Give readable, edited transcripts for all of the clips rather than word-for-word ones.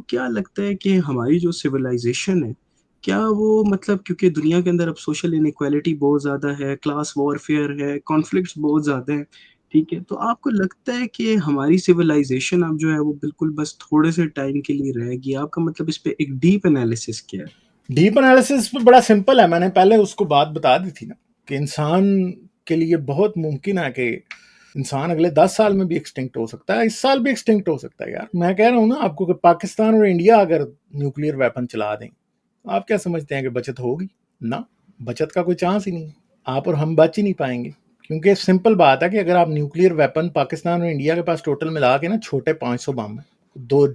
کیا لگتا ہے کہ ہماری جو سویلائزیشن ہے، کیا وہ مطلب کیونکہ دنیا کے اندر اب سوشل انیکوالٹی بہت زیادہ ہے، کلاس وارفیئر ہے، کانفلکٹس بہت زیادہ ہیں، ٹھیک ہے؟ تو آپ کو لگتا ہے کہ ہماری سویلائزیشن اب جو ہے وہ بالکل بس تھوڑے سے ٹائم کے لیے رہ گئی؟ آپ کا مطلب اس پہ ایک ڈیپ انالیسس کیا ہے؟ ڈیپ انالیسس پہ بڑا سمپل ہے. میں نے پہلے اس کو بات بتا دی تھی نا کہ انسان کے لیے بہت ممکن ہے کہ انسان اگلے 10 سال میں بھی ایکسٹنکٹ ہو سکتا ہے، اس سال بھی ایکسٹنکٹ ہو سکتا ہے. یار میں کہہ رہا ہوں نا آپ کو کہ پاکستان اور انڈیا اگر نیوکلیئر ویپن چلا دیں، آپ کیا سمجھتے ہیں کہ بچت ہوگی؟ نہ، بچت کا کوئی چانس ہی نہیں. آپ اور ہم بچ ہی نہیں پائیں گے، کیونکہ سمپل بات ہے کہ اگر آپ نیوکلیئر ویپن پاکستان اور انڈیا کے پاس ٹوٹل ملا کے نا چھوٹے 500 بم ہیں، دو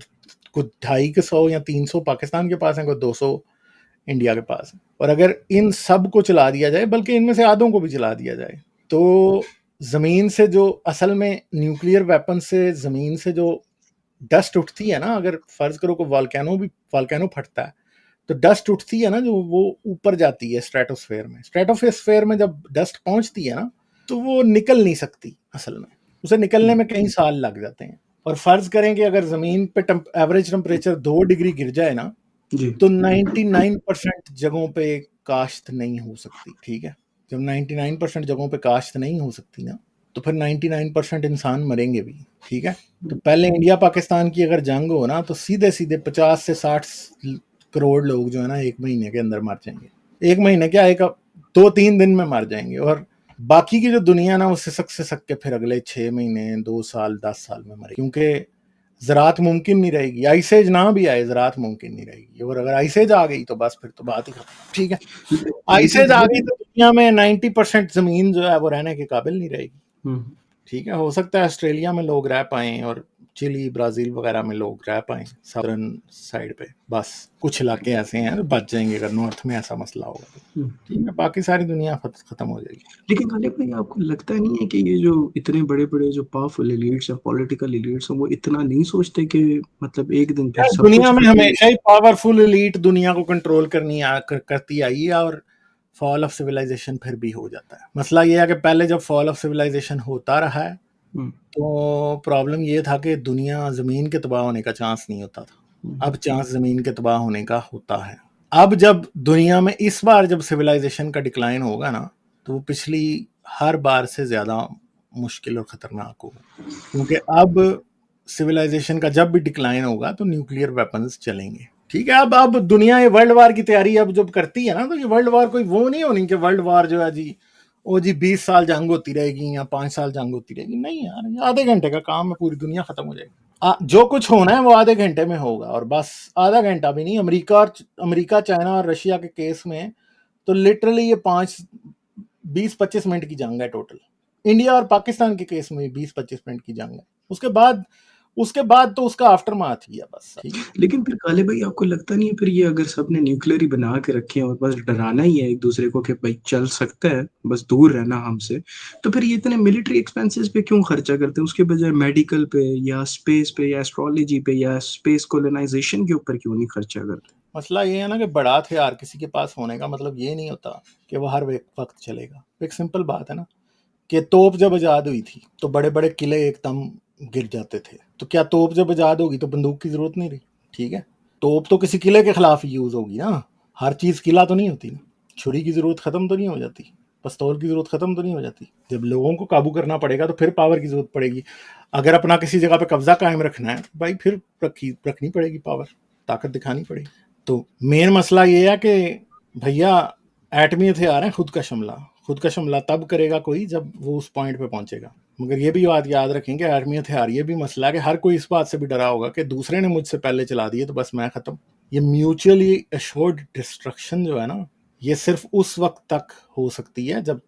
کچھ 250 یا 300 پاکستان کے پاس ہیں، کوئی 200 انڈیا کے پاس ہے، اور اگر ان سب کو چلا دیا جائے، بلکہ ان میں سے آدھوں کو بھی چلا دیا جائے، تو زمین سے جو اصل میں نیوکلیئر ویپن سے زمین سے جو ڈسٹ اٹھتی ہے نا، اگر فرض کرو کہ والکینو پھٹتا ہے تو ڈسٹ اٹھتی ہے نا، جو وہ اوپر جاتی ہے اسٹریٹوسفیئر میں جب ڈسٹ پہنچتی ہے نا تو وہ نکل نہیں سکتی. اصل میں اسے نکلنے میں کئی سال لگ جاتے ہیں. اور فرض کریں کہ اگر زمین پہ ایوریج ٹمپریچر 2 ڈگری گر جائے نا جی، تو 99% جگہوں پہ کاشت نہیں ہو سکتی. ٹھیک ہے، جب 99% جگہوں پہ کاشت نہیں ہو سکتی نا تو پھر 99% انسان مریں گے بھی. ٹھیک ہے، تو پہلے انڈیا پاکستان کی اگر جنگ ہو نا تو سیدھے 50 سے 60 کروڑ لوگ جو ہے نا 1 مہینے کے اندر مر جائیں گے. 1 مہینے کیا، 2-3 دن میں مر جائیں گے. اور باقی کی جو دنیا نا وہ سسک کے پھر اگلے 6 مہینے 2 سال 10 سال میں مرے، کیونکہ زراعت ممکن نہیں رہے گی. آئس ایج نہ بھی آئے، زراعت ممکن نہیں رہے گی. اور اگر آئس ایج آ گئی تو بس پھر تو بات ہی ختم. ٹھیک ہے، آئس لیکن ایج آ غالب گئی تو دنیا میں 90% زمین جو ہے وہ رہنے کے قابل نہیں رہے گی. ہوں، ٹھیک ہے، ہو سکتا ہے آسٹریلیا میں لوگ رہ پائیں اور چلی برازیل وغیرہ میں لوگ رہ پائیں سدرن سائڈ پہ، بس کچھ علاقے ایسے ہیں بچ جائیں گے اگر نارتھ میں ایسا مسئلہ ہوگا تو. ہوں۔ ٹھیک ہے، باقی ساری دنیا ختم ہو جائے گی. لیکن غالب بھائی آپ کو لگتا نہیں ہے کہ یہ جو اتنے بڑے بڑے جو پاورفل ایلیٹس ہیں، پولیٹیکل ایلیٹس ہیں، وہ اتنا نہیں سوچتے کہ مطلب ایک دن پھر یار سب دنیا کچھ میں ختم؟ ہمیشہ ہی پاورفل ایلیٹ دنیا کو کنٹرول کرتی آئی ہے، اور فال آف سویلائزیشن پھر بھی ہو جاتا ہے. مسئلہ یہ ہے کہ پہلے جب فال آف سویلائزیشن ہوتا رہا ہے ہوں، تو پرابلم یہ تھا کہ دنیا زمین کے تباہ ہونے کا چانس نہیں ہوتا تھا. ہوں، اب چانس زمین کے تباہ ہونے کا ہوتا ہے. اب جب دنیا میں اس بار جب سویلائزیشن کا ڈکلائن ہوگا نا تو وہ پچھلی ہر بار سے زیادہ مشکل اور خطرناک ہوگا، کیونکہ اب سویلائزیشن کا جب بھی ڈکلائن ہوگا تو نیوکلیئر ویپنز چلیں گے. ٹھیک ہے، اب دنیا یہ ورلڈ وار کی تیاری اب جب کرتی ہے نا تو یہ ورلڈ وار کوئی وہ نہیں ہونی کہ ورلڈ وار جو ہے جی 20 سال جنگ ہوتی رہے گی یا 5 سال جنگ ہوتی رہے گی. نہیں یار، یہ آدھے گھنٹے کا کام ہے، پوری دنیا ختم ہو جائے گی. جو کچھ ہونا ہے وہ آدھے گھنٹے میں ہوگا، اور بس آدھا گھنٹہ بھی نہیں. امریکہ چائنا اور رشیا کے کیس میں تو لٹرلی یہ 20-25 منٹ کی جنگ ہے ٹوٹل. انڈیا اور پاکستان کے کیس میں 20-25 منٹ کی جنگ ہے. اس کے بعد تو اس کا آفٹر مارچ ہی ہے بس. ٹھیک ہے، لیکن پھر غالب بھائی آپ کو لگتا نہیں ہے پھر یہ اگر سب نے نیوکلیر ہی بنا کے رکھے ہیں اور بس ڈرانا ہی ہے ایک دوسرے کو کہ بھائی چل سکتا ہے، بس دور رہنا ہم سے، تو پھر یہ اتنے ملٹری ایکسپینسز پہ کیوں خرچہ کرتے ہیں؟ اس کے بجائے میڈیکل پہ یا اسپیس پہ یا ایسٹرولوجی پہ یا اسپیس کولونائزیشن کے اوپر کیوں نہیں خرچہ کرتے؟ مسئلہ یہ ہے نا کہ بڑا ہتھیار کسی کے پاس ہونے کا مطلب یہ نہیں ہوتا کہ وہ ہر وقت چلے گا. ایک سمپل بات ہے نا کہ توپ جب ایجاد ہوئی تھی تو بڑے بڑے قلعے ایک دم گر جاتے تھے، تو کیا توپ جب ایجاد ہوگی تو بندوق کی ضرورت نہیں رہی؟ ٹھیک ہے، توپ تو کسی قلعے کے خلاف یوز ہوگی نا، ہر چیز قلعہ تو نہیں ہوتی نا. چھری کی ضرورت ختم تو نہیں ہو جاتی، پستول کی ضرورت ختم تو نہیں ہو جاتی. جب لوگوں کو قابو کرنا پڑے گا تو پھر پاور کی ضرورت پڑے گی. اگر اپنا کسی جگہ پہ قبضہ قائم رکھنا ہے بھائی پھر رکھنی پڑے گی، پاور طاقت دکھانی پڑے گی. تو مین مسئلہ یہ ہے کہ بھیا ایٹمی ہتھیار ہیں خود کا شملہ تب کرے گا کوئی جب وہ اس پوائنٹ پہ پہنچے گا. مگر یہ بھی بات یاد رکھیں کہ ایٹمی ہتھیار یہ بھی مسئلہ ہے کہ ہر کوئی اس بات سے بھی ڈرا ہوگا کہ دوسرے نے مجھ سے پہلے چلا دیے تو بس میں ختم. یہ میوچولی ایشورڈ ڈسٹرکشن جو ہے نا یہ صرف اس وقت تک ہو سکتی ہے جب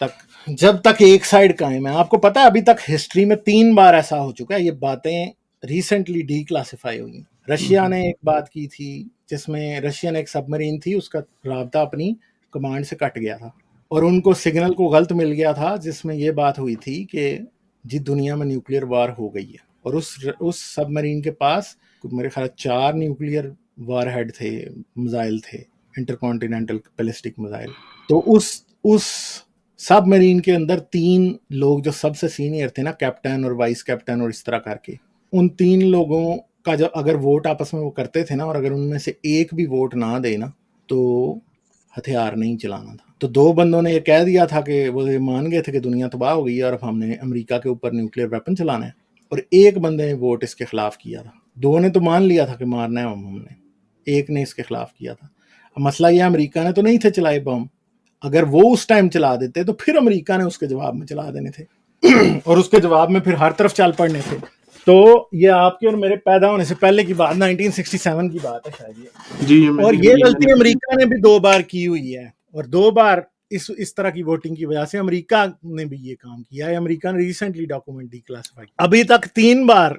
تک ایک سائیڈ قائم ہے. آپ کو پتا ہے ابھی تک ہسٹری میں 3 بار ایسا ہو چکا ہے. یہ باتیں ریسنٹلی ڈی کلاسیفائی ہوئی. رشیا نے ایک بات کی تھی جس میں رشین ایک سب مرین تھی، اس کا رابطہ اپنی کمانڈ سے کٹ گیا تھا اور ان کو سگنل کو غلط مل گیا تھا جس میں یہ بات ہوئی تھی کہ جی دنیا میں نیوکلیئر وار ہو گئی ہے. اور اس سب مرین کے پاس میرے خیال 4 نیوکلیئر وار ہیڈ تھے، میزائل تھے، انٹر کانٹیننٹل بیلسٹک میزائل. تو اس سب مرین کے اندر 3 لوگ جو سب سے سینئر تھے نا، کیپٹن اور وائس کیپٹن اور اس طرح کر کے، ان 3 لوگوں کا جب اگر ووٹ آپس میں وہ کرتے تھے نا، اور اگر ان میں سے ایک بھی ووٹ نہ دے نا تو ہتھیار نہیں چلانا تھا. تو 2 بندوں نے یہ کہہ دیا تھا کہ وہ مان گئے تھے کہ دنیا تباہ ہو گئی ہے اور اب ہم نے امریکہ کے اوپر نیوکلیر ویپن چلانا ہے، اور ایک بندے نے ووٹ اس کے خلاف کیا تھا. 2 نے تو مان لیا تھا کہ مارنا ہے ہم نے، ایک نے اس کے خلاف کیا تھا. اب مسئلہ یہ امریکہ نے تو نہیں تھے چلائے بم، اگر وہ اس ٹائم چلا دیتے تو پھر امریکہ نے اس کے جواب میں چلا دینے تھے اور اس کے جواب میں پھر ہر طرف چل پڑنے تھے. تو یہ آپ کے اور میرے پیدا ہونے سے پہلے کی بات، 1967 کی بات ہے شاید یہ. جی اور میں یہ نے غلطی امریکہ نے بھی 2 بار کی ہوئی ہے، اور 2 بار اس طرح کی ووٹنگ کی وجہ سے امریکہ نے بھی یہ کام کیا ہے. امریکہ نے ریسنٹلی ڈاکومنٹ ڈی کلاسیفائی، ابھی تک 3 بار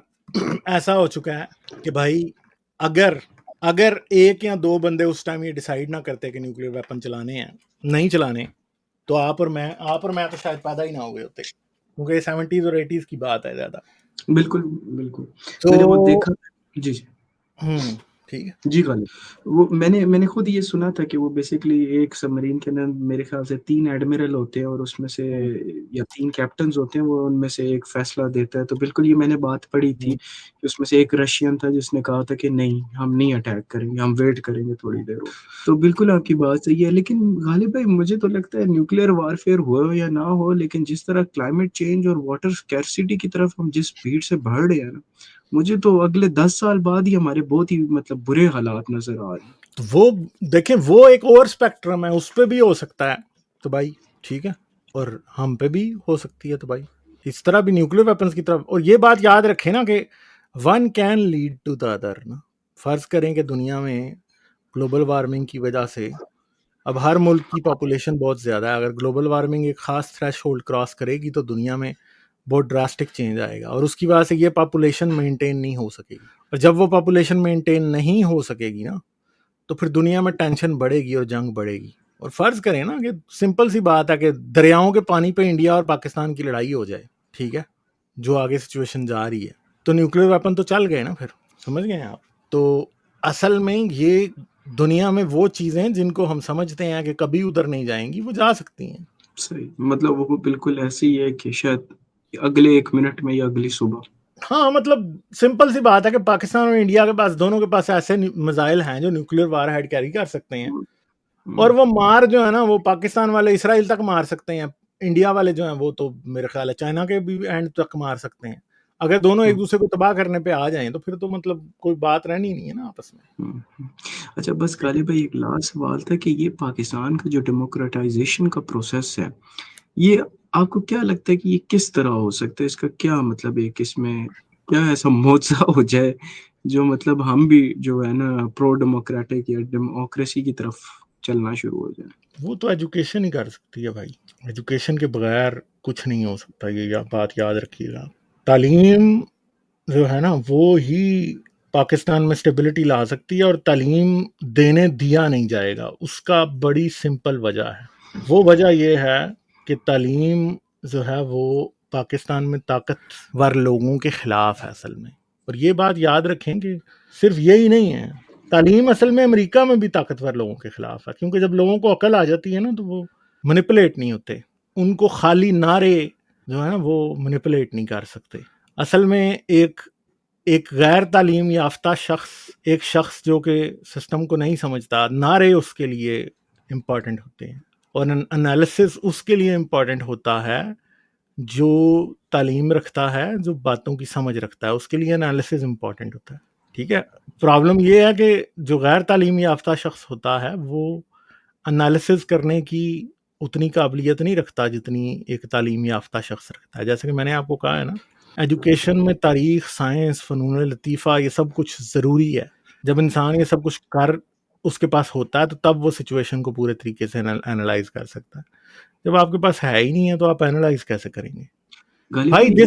ایسا ہو چکا ہے کہ بھائی اگر ایک یا 2 بندے اس ٹائم یہ ڈیسائیڈ نہ کرتے کہ نیوکلیر ویپن چلانے ہیں نہیں چلانے، تو آپ اور میں تو شاید پیدا ہی نہ ہوئے ہوتے، کیونکہ یہ 70s اور 80s کی بات ہے زیادہ. بالکل بالکل تو میں نے وہ دیکھا. جی جی ٹھیک ہے. جی غالب، وہ میں نے خود یہ سنا تھا کہ وہ بیسیکلی ایک سب مرین کے اندر میرے خیال سے 3 ایڈمرل ہوتے ہیں اور اس میں سے یا 3 کیپٹنز ہوتے ہیں، وہ ان میں سے ایک فیصلہ دیتا ہے. تو بالکل یہ میں نے بات پڑھی تھی کہ اس میں سے ایک رشین تھا جس نے کہا تھا کہ نہیں ہم نہیں اٹیک کریں گے، ہم ویٹ کریں گے تھوڑی دیر. تو بالکل آپ کی بات صحیح ہے، لیکن غالب بھائی مجھے تو لگتا ہے نیوکلیئر وارفیئر ہو یا نہ ہو، لیکن جس طرح کلائمیٹ چینج اور واٹر اسکیرسٹی کی طرف ہم جس اسپیڈ سے بڑھ رہے ہیں نا، مجھے تو اگلے 10 سال بعد ہی ہمارے بہت ہی مطلب برے حالات نظر آ رہے ہیں. تو وہ دیکھیں، وہ ایک اور اسپیکٹرم ہے، اس پہ بھی ہو سکتا ہے تو بھائی ٹھیک ہے، اور ہم پہ بھی ہو سکتی ہے تو بھائی اس طرح بھی نیوکلیر ویپنز کی طرف. اور یہ بات یاد رکھیں نا کہ one can lead to the other نا. فرض کریں کہ دنیا میں گلوبل وارمنگ کی وجہ سے اب ہر ملک کی پاپولیشن بہت زیادہ ہے، اگر گلوبل وارمنگ ایک خاص تھریش ہولڈ کراس کرے گی تو دنیا میں بہت ڈراسٹک چینج آئے گا، اور اس کی وجہ سے یہ پاپولیشن مینٹین نہیں ہو سکے گی. اور جب وہ پاپولیشن مینٹین نہیں ہو سکے گی نا تو پھر دنیا میں ٹینشن بڑھے گی اور جنگ بڑھے گی. اور فرض کریں نا کہ سمپل سی بات ہے کہ دریاؤں کے پانی پہ انڈیا اور پاکستان کی لڑائی ہو جائے، ٹھیک ہے، جو آگے سچویشن جا رہی ہے، تو نیوکلیر ویپن تو چل گئے نا، پھر سمجھ گئے آپ. تو اصل میں یہ دنیا میں وہ چیزیں جن کو ہم سمجھتے ہیں کہ کبھی ادھر نہیں جائیں گی، وہ جا سکتی ہیں. صحیح، مطلب وہ بالکل ایسے ہی ہے کہ شاید اگلے 1 منٹ میں یا اگلی صبح. ہاں مطلب سمپل سی بات ہے کہ پاکستان اور انڈیا کے پاس دونوں کے پاس ایسے میزائل ہیں جو نیوکلیر وار ہیڈ کیری کر سکتے ہیں، اور وہ مار جو ہے نا وہ پاکستان والے اسرائیل تک مار سکتے ہیں، انڈیا والے جو ہیں وہ تو میرے خیال ہے چائنا کے بھی اینڈ تک مار سکتے ہیں. اگر دونوں ایک دوسرے کو تباہ کرنے پہ آ جائیں تو پھر تو مطلب کوئی بات رہنی نہیں ہے نا آپس میں. اچھا بس غالب بھائی ایک لاسٹ سوال تھا کہ یہ پاکستان کا جو ڈیموکریٹائزیشن کا پروسیس ہے، یہ آپ کو کیا لگتا ہے کہ یہ کس طرح ہو سکتا ہے؟ اس کا کیا مطلب ہے کہ اس میں کیا ایسا معجزہ ہو جائے جو مطلب ہم بھی جو ہے نا پرو ڈیموکریٹک یا ڈیموکریسی کی طرف چلنا شروع ہو جائے؟ وہ تو ایجوکیشن ہی کر سکتی ہے بھائی، ایجوکیشن کے بغیر کچھ نہیں ہو سکتا، یہ بات یاد رکھیے گا. تعلیم جو ہے نا وہ ہی پاکستان میں اسٹیبلٹی لا سکتی ہے، اور تعلیم دینے دیا نہیں جائے گا. اس کا بڑی سمپل وجہ ہے، وہ وجہ یہ ہے کہ تعلیم جو ہے وہ پاکستان میں طاقتور لوگوں کے خلاف ہے اصل میں. اور یہ بات یاد رکھیں کہ صرف یہی نہیں ہے، تعلیم اصل میں امریکہ میں بھی طاقتور لوگوں کے خلاف ہے، کیونکہ جب لوگوں کو عقل آ جاتی ہے نا تو وہ مینیپولیٹ نہیں ہوتے، ان کو خالی نعرے جو ہے نا وہ مینیپولیٹ نہیں کر سکتے. اصل میں ایک غیر تعلیم یافتہ ایک شخص جو کہ سسٹم کو نہیں سمجھتا، نعرے اس کے لیے امپورٹنٹ ہوتے ہیں، اور انالیسس اس کے لیے امپورٹنٹ ہوتا ہے جو تعلیم رکھتا ہے، جو باتوں کی سمجھ رکھتا ہے، اس کے لیے انالیسس امپورٹنٹ ہوتا ہے. ٹھیک ہے، پرابلم یہ ہے کہ جو غیر تعلیم یافتہ شخص ہوتا ہے وہ انالیسس کرنے کی اتنی قابلیت نہیں رکھتا جتنی ایک تعلیم یافتہ شخص رکھتا ہے. جیسے کہ میں نے آپ کو کہا ہے نا، ایجوکیشن میں تاریخ، سائنس، فنون لطیفہ یہ سب کچھ ضروری ہے. جب انسان یہ سب کچھ اس کے پاس ہوتا ہے تو تب وہ سچویشن کو پورے طریقے سے انالائز کر سکتا ہے. جب آپ کے پاس ہے ہی نہیں ہے تو آپ انالائز کیسے کریں گے غالب بھائی؟ بھائی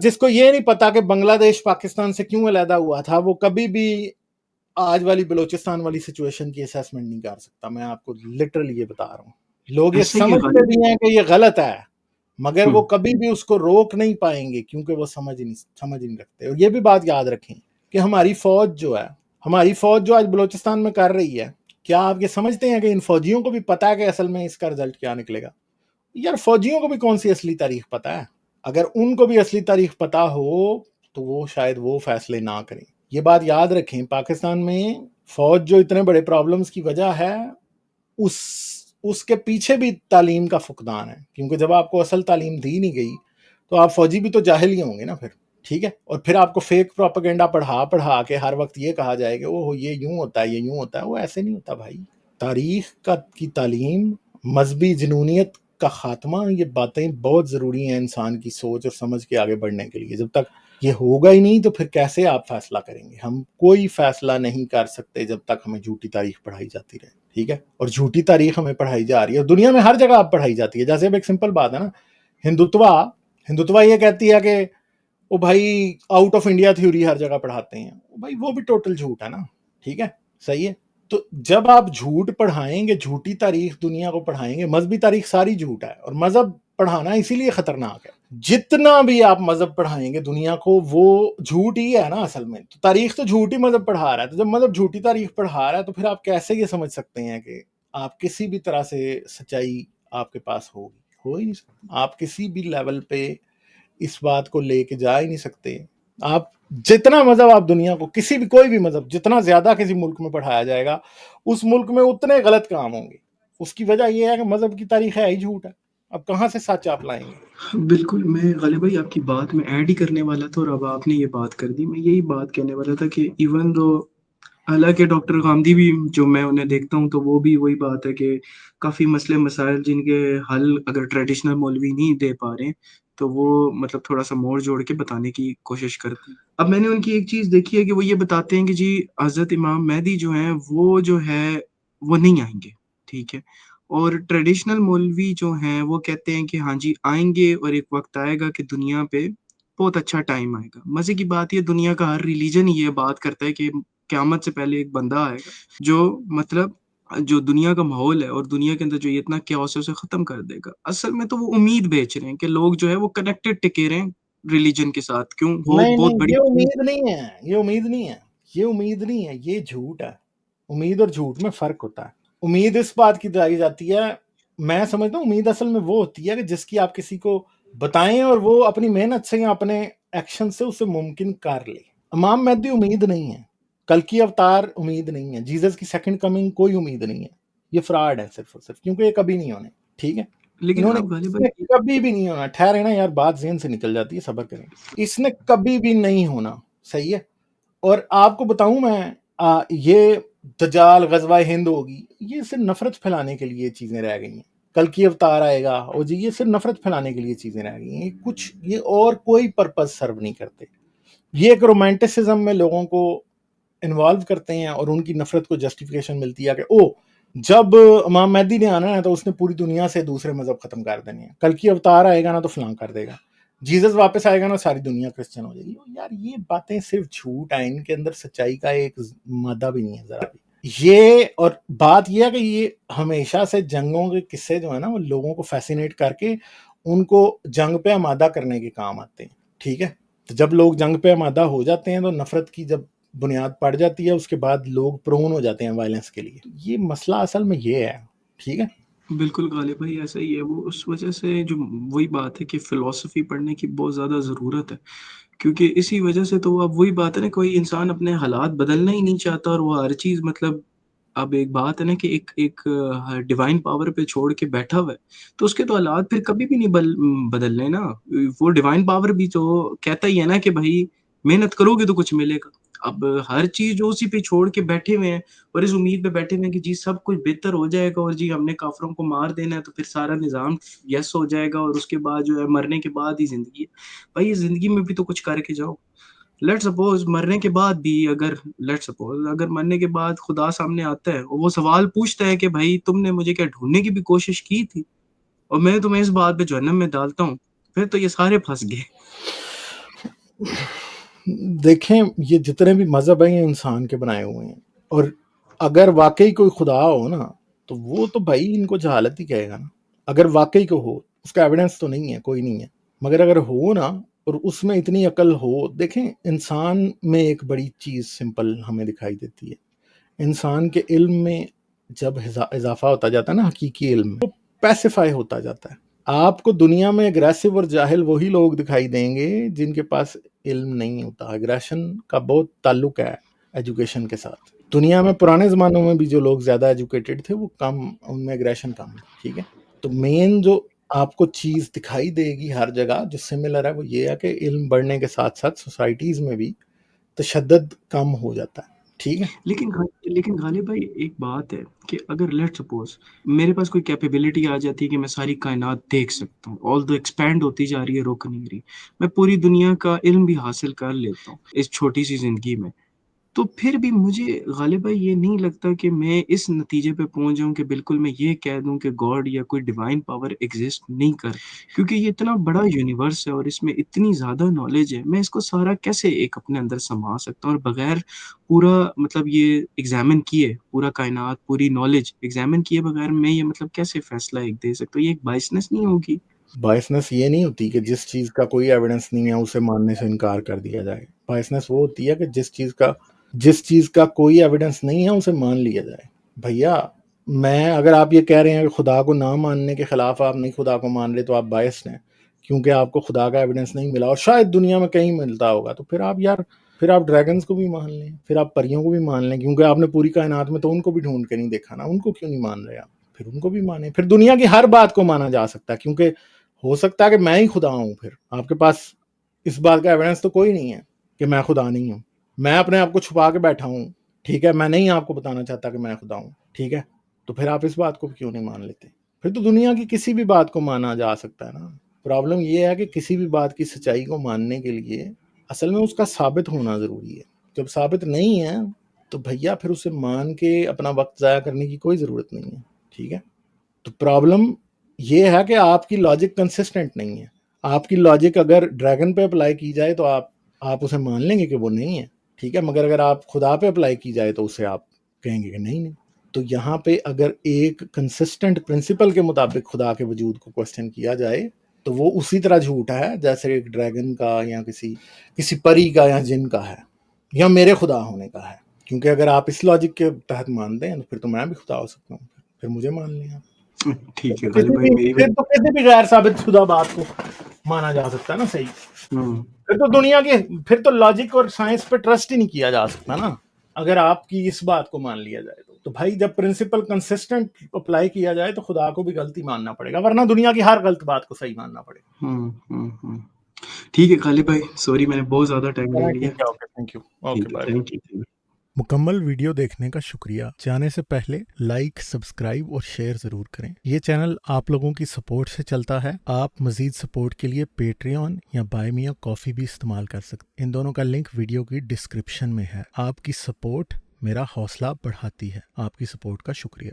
جس کو یہ نہیں پتا کہ بنگلہ دیش پاکستان سے کیوں علیحدہ ہوا تھا، وہ کبھی بھی آج والی بلوچستان والی سچویشن کی اسیسمنٹ نہیں کر سکتا. میں آپ کو لٹرلی یہ بتا رہا ہوں. لوگ یہ ایسے ہی ہے سمجھتے غالب. بھی ہیں کہ یہ غلط ہے، مگر وہ کبھی بھی اس کو روک نہیں پائیں گے کیونکہ وہ سمجھ نہیں رکھتے. اور یہ بھی بات یاد رکھیں کہ ہماری فوج جو آج بلوچستان میں کر رہی ہے، کیا آپ یہ سمجھتے ہیں کہ ان فوجیوں کو بھی پتا ہے کہ اصل میں اس کا رزلٹ کیا نکلے گا؟ یار فوجیوں کو بھی کون سی اصلی تاریخ پتا ہے؟ اگر ان کو بھی اصلی تاریخ پتا ہو تو وہ شاید وہ فیصلے نہ کریں. یہ بات یاد رکھیں, پاکستان میں فوج جو اتنے بڑے پرابلمز کی وجہ ہے, اس کے پیچھے بھی تعلیم کا فقدان ہے, کیونکہ جب آپ کو اصل تعلیم دی نہیں گئی تو آپ فوجی بھی تو جاہل ہی ہوں گے نا پھر. ٹھیک ہے, اور پھر آپ کو فیک پروپیگنڈا پڑھا کے ہر وقت یہ کہا جائے کہ اوہ یہ یوں ہوتا ہے, یہ یوں ہوتا ہے. وہ ایسے نہیں ہوتا بھائی. تاریخ کی تعلیم, مذہبی جنونیت کا خاتمہ, یہ باتیں بہت ضروری ہیں انسان کی سوچ اور سمجھ کے آگے بڑھنے کے لیے. جب تک یہ ہوگا ہی نہیں تو پھر کیسے آپ فیصلہ کریں گے؟ ہم کوئی فیصلہ نہیں کر سکتے جب تک ہمیں جھوٹی تاریخ پڑھائی جاتی رہے. ٹھیک ہے, اور جھوٹی تاریخ ہمیں پڑھائی جا رہی ہے, اور دنیا میں ہر جگہ اب پڑھائی جاتی ہے. جیسے اب ایک سمپل بات ہے نا, ہندوتوا یہ کہتی ہے کہ وہ بھائی آؤٹ آف انڈیا تھیوری ہر جگہ پڑھاتے ہیں. بھائی وہ بھی ٹوٹل جھوٹ ہے نا. ٹھیک ہے, صحیح ہے. تو جب آپ جھوٹ پڑھائیں گے, جھوٹی تاریخ دنیا کو پڑھائیں گے, مذہبی تاریخ ساری جھوٹ ہے, اور مذہب پڑھانا اسی لیے خطرناک ہے. جتنا بھی آپ مذہب پڑھائیں گے دنیا کو وہ جھوٹ ہی ہے نا اصل میں. تو تاریخ تو جھوٹ ہی مذہب پڑھا رہا ہے. تو جب مذہب جھوٹی تاریخ پڑھا رہا ہے تو پھر آپ کیسے یہ سمجھ سکتے ہیں کہ آپ کسی بھی طرح سے سچائی آپ کے پاس ہوگی؟ ہو ہی نہیں سکتا. آپ کسی بھی لیول پہ اس بات کو لے کے جا ہی نہیں سکتے. آپ جتنا مذہب آپ دنیا کو, کسی بھی کوئی بھی مذہب جتنا زیادہ کسی ملک میں پڑھایا جائے گا اس ملک میں اتنے غلط کام ہوں گے. اس کی وجہ یہ ہے کہ مذہب کی تاریخ ہے ہی جھوٹ ہے. اب کہاں سے سچ آپ لائیں گے؟ بالکل، میں غالب بھائی آپ کی بات میں ایڈ ہی کرنے والا تھا، اور اب آپ نے یہ بات کر دی. میں یہی بات کہنے والا تھا کہ ایون دو حالانکہ ڈاکٹر غامدی بھی جو میں انہیں دیکھتا ہوں تو وہ بھی وہی بات ہے کہ کافی مسئلے مسائل جن کے حل اگر ٹریڈیشنل مولوی نہیں دے پا رہے تو وہ مطلب تھوڑا سا موڑ جوڑ کے بتانے کی کوشش کرتے ہیں. اب میں نے ان کی ایک چیز دیکھی ہے کہ وہ یہ بتاتے ہیں کہ جی حضرت امام مہدی جو ہیں وہ جو ہے وہ نہیں آئیں گے. ٹھیک ہے، اور ٹریڈیشنل مولوی جو ہیں وہ کہتے ہیں کہ ہاں جی آئیں گے، اور ایک وقت آئے گا کہ دنیا پہ بہت اچھا ٹائم آئے گا. مزے کی بات یہ دنیا کا ہر ریلیجن یہ بات کرتا ہے کہ قیامت سے پہلے ایک بندہ آئے گا جو مطلب جو دنیا کا ماحول ہے اور دنیا کے اندر جو یہ اتنا کیوس ہے اسے ختم کر دے گا. اصل میں تو وہ امید بیچ رہے ہیں کہ لوگ جو ہے وہ کنیکٹڈ ٹکے رہے ہیں ریلیجن کے ساتھ. کیوں؟ وہ نہیں بہت نہیں، بڑی یہ چیز امید نہیں ہے، یہ امید نہیں ہے، یہ امید نہیں ہے، یہ جھوٹ ہے. امید اور جھوٹ میں فرق ہوتا ہے. امید اس بات کی دلائی جاتی ہے، میں سمجھتا ہوں امید اصل میں وہ ہوتی ہے کہ جس کی آپ کسی کو بتائیں اور وہ اپنی محنت سے یا اپنے ایکشن سے اسے ممکن کر لے. امام مہدی امید نہیں ہے، کل کی اوتار امید نہیں ہے، جیزس کی سیکنڈ کمنگ کوئی امید نہیں ہے. یہ فراڈ ہے صرف اور صرف، کیونکہ یہ کبھی نہیں ہونے. ٹھیک ہے، لیکن انہوں نے آپ اس غالباً نے کبھی بھی نہیں ہونا. ٹھہرے نا یار، بات ذہن سے نکل جاتی ہے، صبر کریں. اس نے کبھی بھی نہیں ہونا. صحیح ہے. اور آپ کو بتاؤں میں یہ دجال غزوہ ہند ہوگی، یہ صرف نفرت پھیلانے کے لیے چیزیں رہ گئی ہیں. کل کی اوتار آئے گا اور جی یہ صرف نفرت پھیلانے کے لیے چیزیں رہ گئی ہیں. کچھ یہ اور کوئی پرپز سرو نہیں کرتے. یہ ایک رومانٹسزم میں لوگوں کو انوالو کرتے ہیں اور ان کی نفرت کو جسٹیفیکیشن ملتی ہے کہ او جب امام مہدی نے آنا ہے تو اس نے پوری دنیا سے دوسرے مذہب ختم کر دینے ہیں. کل کی اوتار آئے گا نا تو فلاں کر دے گا. جیزس واپس آئے گا نا ساری دنیا کرسچن ہو جائے گی. یار یہ باتیں صرف جھوٹ ہیں، ان کے اندر سچائی کا ایک مادہ بھی نہیں ہے ذرا بھی. یہ اور بات یہ ہے کہ یہ ہمیشہ سے جنگوں کے قصے جو ہیں نا وہ لوگوں کو فیسینیٹ کر کے ان کو جنگ پہ آمادہ کرنے کے کام آتے ہیں. ٹھیک ہے، تو جب لوگ جنگ پہ آمادہ ہو جاتے ہیں تو نفرت کی جب بنیاد پڑ جاتی ہے اس کے بعد لوگ پرون ہو جاتے ہیں وائلنس کے لیے. یہ مسئلہ اصل میں یہ ہے. ٹھیک ہے. بالکل غالب بھائی ایسا ہی ہے. وہ اس وجہ سے جو وہی بات ہے کہ فلسفی پڑھنے کی بہت زیادہ ضرورت ہے، کیونکہ اسی وجہ سے تو اب وہی بات ہے نا، کوئی انسان اپنے حالات بدلنا ہی نہیں چاہتا، اور وہ ہر چیز مطلب اب ایک بات ہے نا کہ ایک ڈیوائن پاور پہ چھوڑ کے بیٹھا ہوا ہے تو اس کے تو حالات پھر کبھی بھی نہیں بدلنے نا. وہ ڈیوائن پاور بھی تو کہتا ہی ہے نا کہ بھائی محنت کرو گے تو کچھ ملے گا. اب ہر چیز جو اسی پہ چھوڑ کے بیٹھے ہوئے ہیں اور اس امید پہ بیٹھے ہوئے ہیں کہ جی سب کچھ بہتر ہو جائے گا اور جی ہم نے کافروں کو مار دینا ہے تو پھر سارا نظام یس ہو جائے گا اور اس کے بعد جو ہے مرنے کے بعد ہی زندگی ہے. بھائی یہ زندگی میں بھی تو کچھ کر کے جاؤ. لیٹ سپوز مرنے کے بعد بھی اگر مرنے کے بعد خدا سامنے آتا ہے اور وہ سوال پوچھتا ہے کہ بھائی تم نے مجھے کیا ڈھونڈنے کی بھی کوشش کی تھی اور میں تمہیں اس بات پہ جہنم میں ڈالتا ہوں، پھر تو یہ سارے پھنس گئے. دیکھیں یہ جتنے بھی مذہب ہیں یہ انسان کے بنائے ہوئے ہیں، اور اگر واقعی کوئی خدا ہو نا تو وہ تو بھائی ان کو جہالت ہی کہے گا نا. اگر واقعی کو ہو، اس کا ایویڈنس تو نہیں ہے، کوئی نہیں ہے، مگر اگر ہو نا اور اس میں اتنی عقل ہو. دیکھیں انسان میں ایک بڑی چیز سمپل ہمیں دکھائی دیتی ہے. انسان کے علم میں جب اضافہ ہوتا جاتا ہے نا، حقیقی علم میں، وہ پیسیفائی ہوتا جاتا ہے. آپ کو دنیا میں اگریسو اور جاہل وہی لوگ دکھائی دیں گے جن کے پاس علم نہیں ہوتا. ایگریشن کا بہت تعلق ہے ایجوکیشن کے ساتھ. دنیا میں پرانے زمانوں میں بھی جو لوگ زیادہ ایجوکیٹڈ تھے وہ کم، ان میں ایگریشن کم ہے. ٹھیک ہے، تو مین جو آپ کو چیز دکھائی دے گی ہر جگہ جو سملر ہے وہ یہ ہے کہ علم بڑھنے کے ساتھ ساتھ سوسائٹیز میں بھی تشدد کم ہو جاتا ہے. ٹھیک ہے، لیکن غالب بھائی ایک بات ہے کہ اگر لیٹ سپوز میرے پاس کوئی کیپیبلٹی آ جاتی ہے کہ میں ساری کائنات دیکھ سکتا ہوں، آل دو ایکسپینڈ ہوتی جا رہی ہے، رک نہیں رہی، میں پوری دنیا کا علم بھی حاصل کر لیتا ہوں اس چھوٹی سی زندگی میں، تو پھر بھی مجھے غالب بھائی یہ نہیں لگتا کہ میں اس نتیجے پہ پہنچ جاؤں کہ بالکل میں یہ کہہ دوں کہ گاڈ یا کوئی ڈیوائن پاور ایگزسٹ نہیں کرتی، کیونکہ یہ اتنا بڑا یونیورس ہے اور اس میں اتنی زیادہ نالج ہے، میں اس کو سارا کیسے ایک اپنے اندر سما سکتا ہوں، اور بغیر پورا مطلب یہ ایگزامن کیے، پورا کائنات پوری نالج ایگزامن کیے بغیر میں یہ مطلب کیسے فیصلہ ایک دے سکتا ہوں؟ یہ ایک بائسنس نہیں ہوگی؟ بائسنس یہ نہیں ہوتی کہ جس چیز کا کوئی ایویڈنس نہیں ہے اسے ماننے سے انکار کر دیا جائے. بائسنس وہ ہوتی ہے کہ جس چیز کا کوئی ایویڈنس نہیں ہے اسے مان لیا جائے. بھیا میں اگر آپ یہ کہہ رہے ہیں کہ خدا کو نہ ماننے کے خلاف آپ نہیں خدا کو مان رہے تو آپ بائسڈ ہیں کیونکہ آپ کو خدا کا ایویڈنس نہیں ملا، اور شاید دنیا میں کہیں ملتا ہوگا. تو پھر آپ ڈریگنز کو بھی مان لیں، پھر آپ پریوں کو بھی مان لیں، کیونکہ آپ نے پوری کائنات میں تو ان کو بھی ڈھونڈ کے نہیں دیکھا نا. ان کو کیوں نہیں مان رہے آپ؟ پھر ان کو بھی مانیں. پھر دنیا کی ہر بات کو مانا جا سکتا ہے، کیونکہ ہو سکتا ہے کہ میں ہی خدا ہوں. پھر آپ کے پاس اس بات کا ایویڈنس تو کوئی نہیں ہے کہ میں خدا نہیں ہوں. میں اپنے آپ کو چھپا کے بیٹھا ہوں. ٹھیک ہے، میں نہیں آپ کو بتانا چاہتا کہ میں خدا ہوں. ٹھیک ہے، تو پھر آپ اس بات کو کیوں نہیں مان لیتے؟ پھر تو دنیا کی کسی بھی بات کو مانا جا سکتا ہے نا. پرابلم یہ ہے کہ کسی بھی بات کی سچائی کو ماننے کے لیے اصل میں اس کا ثابت ہونا ضروری ہے. جب ثابت نہیں ہے تو بھیا پھر اسے مان کے اپنا وقت ضائع کرنے کی کوئی ضرورت نہیں ہے. ٹھیک ہے، تو پرابلم یہ ہے کہ آپ کی لاجک کنسسٹنٹ نہیں ہے. آپ کی لاجک اگر ڈریگن پہ اپلائی کی جائے تو آپ اسے مان لیں گے کہ وہ نہیں ہے. ٹھیک ہے، مگر اگر آپ خدا پہ اپلائی کی جائے تو اسے آپ کہیں گے کہ نہیں. تو یہاں پہ اگر ایک کنسسٹنٹ پرنسپل کے مطابق خدا کے وجود کو کوسچن کیا جائے تو وہ اسی طرح جھوٹ ہے جیسے ایک ڈریگن کا یا کسی پری کا یا جن کا ہے یا میرے خدا ہونے کا ہے. کیونکہ اگر آپ اس لاجک کے تحت مانتے ہیں تو پھر تو میں بھی خدا ہو سکتا ہوں. پھر مجھے مان لیں آپ. ٹھیک ہے غالب بھائی، میری پھر تو کسی بھی غیر ثابت شدہ بات کو مانا جا سکتا ہے نا. صحیح، ہوں پھر تو دنیا کی پھر تو لاجک اور سائنس پہ ٹرسٹ ہی نہیں کیا جا سکتا نا اگر آپ کی اس بات کو مان لیا جائے تو بھائی جب پرنسپل کنسسٹنٹ اپلائی کیا جائے تو خدا کو بھی غلطی ماننا پڑے گا، ورنہ دنیا کی ہر غلط بات کو صحیح ماننا پڑے گا. ٹھیک ہے غالب بھائی، سوری میں نے بہت زیادہ ٹائم لے لیا. ٹھیک ہے، اوکے، تھینک یو، اوکے، ٹھیک ہے، بائے. Thank you. مکمل ویڈیو دیکھنے کا شکریہ. جانے سے پہلے لائک، سبسکرائب اور شیئر ضرور کریں. یہ چینل آپ لوگوں کی سپورٹ سے چلتا ہے. آپ مزید سپورٹ کے لیے پیٹریون یا بائی میہ کافی بھی استعمال کر سکتے. ان دونوں کا لنک ویڈیو کی ڈسکرپشن میں ہے. آپ کی سپورٹ میرا حوصلہ بڑھاتی ہے. آپ کی سپورٹ کا شکریہ.